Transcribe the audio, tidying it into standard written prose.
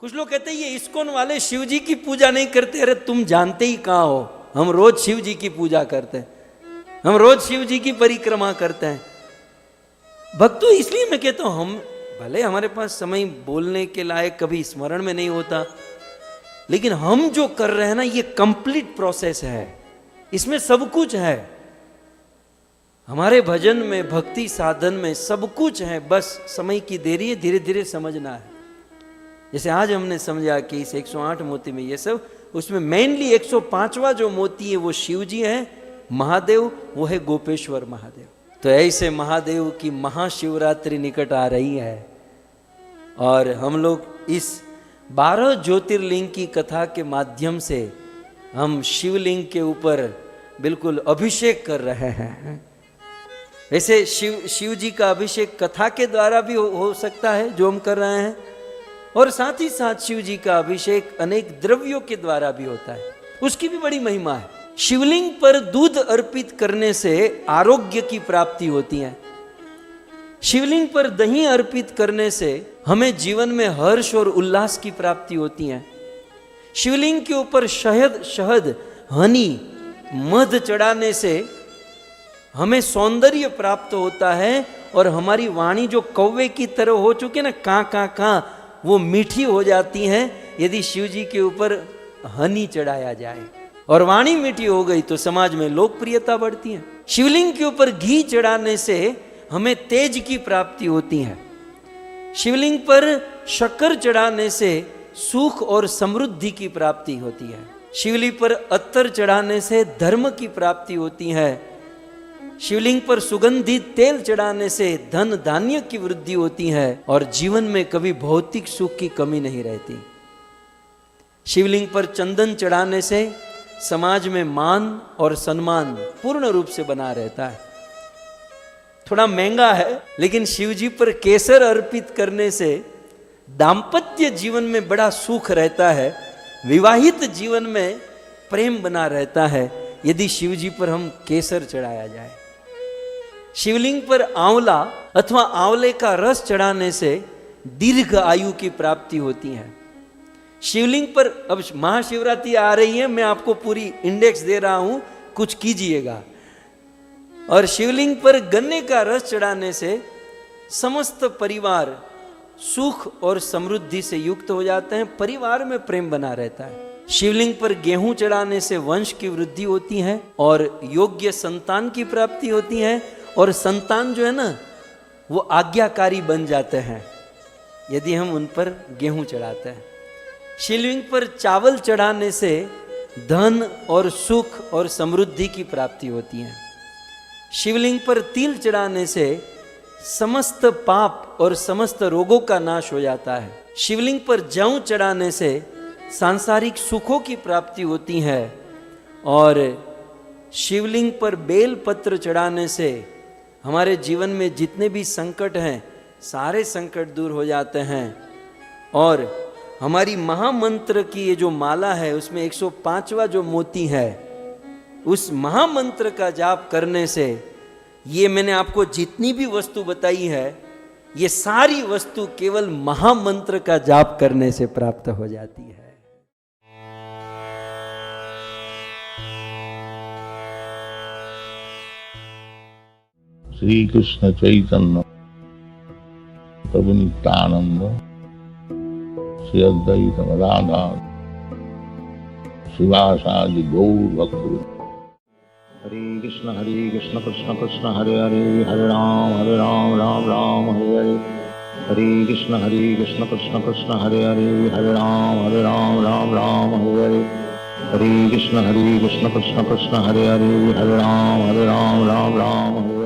कुछ लोग कहते हैं ये इस्कॉन वाले शिव जी की पूजा नहीं करते। अरे तुम जानते ही कहाँ हो, हम रोज शिव जी की पूजा करते हैं, हम रोज शिव जी की परिक्रमा करते हैं। भक्तों इसलिए मैं कहता हूं, हम भले हमारे पास समय बोलने के लायक कभी स्मरण में नहीं होता, लेकिन हम जो कर रहे हैं ना ये कंप्लीट प्रोसेस है, इसमें सब कुछ है। हमारे भजन में, भक्ति साधन में सब कुछ है, बस समय की देरी है, धीरे धीरे समझना है। जैसे आज हमने समझा कि इस 108 मोती में ये सब, उसमें मेनली 105वां जो मोती है वो शिव जी है, महादेव वो है गोपेश्वर महादेव। तो ऐसे महादेव की महाशिवरात्रि निकट आ रही है और हम लोग इस 12 ज्योतिर्लिंग की कथा के माध्यम से हम शिवलिंग के ऊपर बिल्कुल अभिषेक कर रहे हैं। वैसे शिव जी का अभिषेक कथा के द्वारा भी हो सकता है जो हम कर रहे हैं, और साथ ही साथ शिव जी का अभिषेक अनेक द्रव्यों के द्वारा भी होता है, उसकी भी बड़ी महिमा है। शिवलिंग पर दूध अर्पित करने से आरोग्य की प्राप्ति होती है। शिवलिंग पर दही अर्पित करने से हमें जीवन में हर्ष और उल्लास की प्राप्ति होती है। शिवलिंग के ऊपर शहद, हनी, मध चढ़ाने से हमें सौंदर्य प्राप्त होता है और हमारी वाणी जो कौवे की तरह हो चुकी है ना, कां, वो मीठी हो जाती है यदि शिव जी के ऊपर हनी चढ़ाया जाए, और वाणी मीठी हो गई तो समाज में लोकप्रियता बढ़ती है। शिवलिंग के ऊपर घी चढ़ाने से हमें तेज की प्राप्ति होती है। शिवलिंग पर शक्कर चढ़ाने से सुख और समृद्धि की प्राप्ति होती है। शिवलिंग पर अत्तर चढ़ाने से धर्म की प्राप्ति होती है। शिवलिंग पर सुगंधित तेल चढ़ाने से धन धान्य की वृद्धि होती है और जीवन में कभी भौतिक सुख की कमी नहीं रहती। शिवलिंग पर चंदन चढ़ाने से समाज में मान और सम्मान पूर्ण रूप से बना रहता है। थोड़ा महंगा है, लेकिन शिव जी पर केसर अर्पित करने से दाम्पत्य जीवन में बड़ा सुख रहता है, विवाहित जीवन में प्रेम बना रहता है यदि शिव जी पर हम केसर चढ़ाया जाए। शिवलिंग पर आंवला अथवा आंवले का रस चढ़ाने से दीर्घ आयु की प्राप्ति होती है। शिवलिंग पर, अब महाशिवरात्रि आ रही है, मैं आपको पूरी इंडेक्स दे रहा हूं, कुछ कीजिएगा। और शिवलिंग पर गन्ने का रस चढ़ाने से समस्त परिवार सुख और समृद्धि से युक्त हो जाते हैं, परिवार में प्रेम बना रहता है। शिवलिंग पर गेहूं चढ़ाने से वंश की वृद्धि होती है और योग्य संतान की प्राप्ति होती है, और संतान जो है ना वो आज्ञाकारी बन जाते हैं यदि हम उन पर गेहूं चढ़ाते हैं। शिवलिंग पर चावल चढ़ाने से धन और सुख और समृद्धि की प्राप्ति होती है। शिवलिंग पर तिल चढ़ाने से समस्त पाप और समस्त रोगों का नाश हो जाता है। शिवलिंग पर जौ चढ़ाने से सांसारिक सुखों की प्राप्ति होती है, और शिवलिंग पर बेल पत्र चढ़ाने से हमारे जीवन में जितने भी संकट हैं सारे संकट दूर हो जाते हैं। और हमारी महामंत्र की ये जो माला है उसमें 105वां जो मोती है, उस महामंत्र का जाप करने से, ये मैंने आपको जितनी भी वस्तु बताई है ये सारी वस्तु केवल महामंत्र का जाप करने से प्राप्त हो जाती है। श्री कृष्ण चैतन्य प्रभु नित्यानंद श्री अद्वैत गदाधर श्रीवासादि गौर भक्त। हरे कृष्ण कृष्ण कृष्ण हरे हरे, हरे राम राम राम हरे हरे। हरे कृष्ण कृष्ण कृष्ण हरे हरे, हरे राम राम हरे हरे। हरे कृष्ण कृष्ण कृष्ण हरे हरे, हरे राम राम हरे।